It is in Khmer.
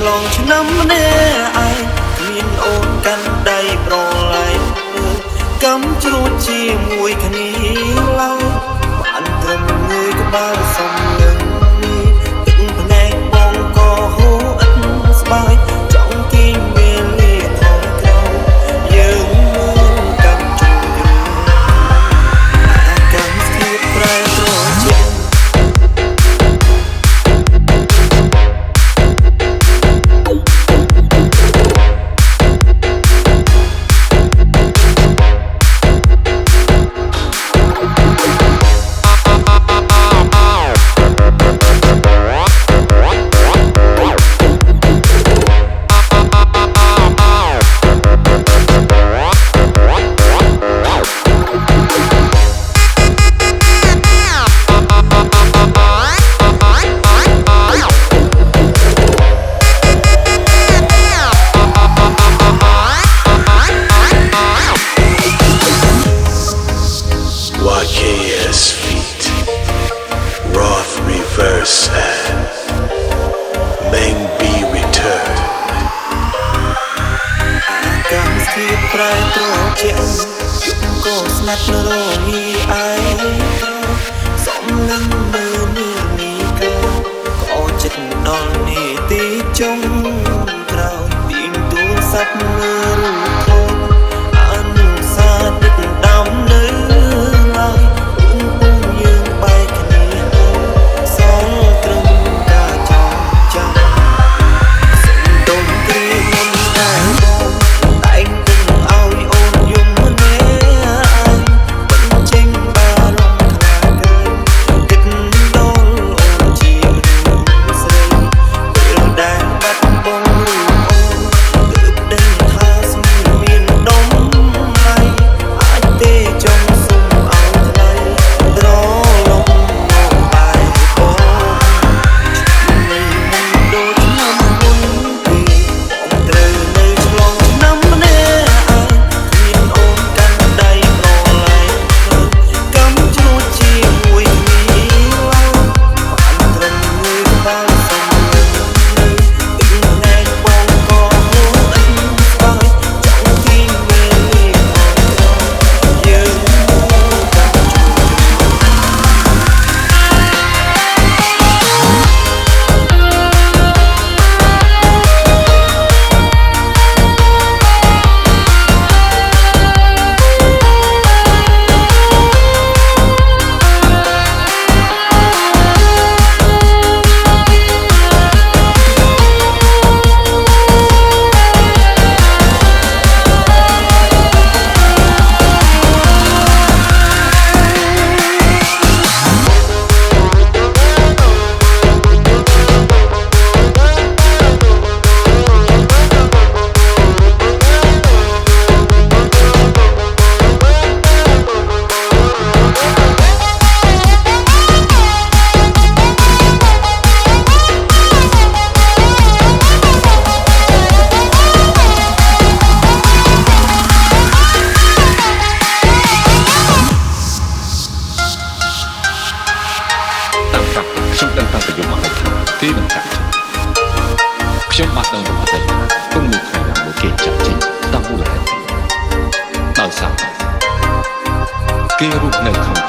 ឆ្លងឆ្នាំម្នាក់ឯងគ្មានអូនកាន់ដៃប្រឡែងកំជ្រួតជាមួយគ្នាឡើយបានត្រឹមងើយក្បាលសំលឹងទឹកភ្នែកបងក៏ហូរឥតស្បើយចង់គេងវេលាថយក្រោយយើងមើលកំជ្រួតអាកម្មស្គៀតប្រែត្រជាYKS feet, Roth reverse hand, Meng B return. អាកម្មស្គៀតប្រែត្រជាក៏ស្នាត់រងីឯងសំលឹងមើលនេះក៏ចិត្តដល់នេះទីចុងក្រោយពីទូរស័ព្ទមើលរូបថតអនុសាទឹកដំនៅឡើយពុំយើងបែកគ្នាសងត្រឹមការចងចាំសុំដុំគ្រាមុនតែបងតែងទឹកឲ្យអូនយំម្នាក់ឯងបញ្ចេញបារម្ភខ្លាចគិតដល់អូនជារឿងស្រីពេលដែលបាត់បង់រូបអូនទើបដឹងថាស្មានមានដុំឡៃអាចទេចង់សុំឲ្យថ្លៃត្រឡប់មកបែរបងមិនដូចឆ្នាំមុនទេបងត្រូវនៅឆ្លងឆ្នាំម្នាក់ឯងគ្មានអូនកាន់ដៃប្រឡែងកំជ្រួតជាមួយគ្នាឡើយបានត្រឹមងើយក្បាលសំលឹងទឹកភ្នែកបងក៏ហូរឥតស្បើយចង់គេងវេលាថយក្រោយយើងមើលកំជ្រួតខ្ញុំដឹងថាប្រយុទ្ធមកហើយថាគេនឹងកាត់ខ្ញុំបានដឹងរបស់តែទុំមួយថ្ងៃណាមួយគេចាក់ចេញតាមមូលហេតុដោយសារគេរស់នៅក្នុង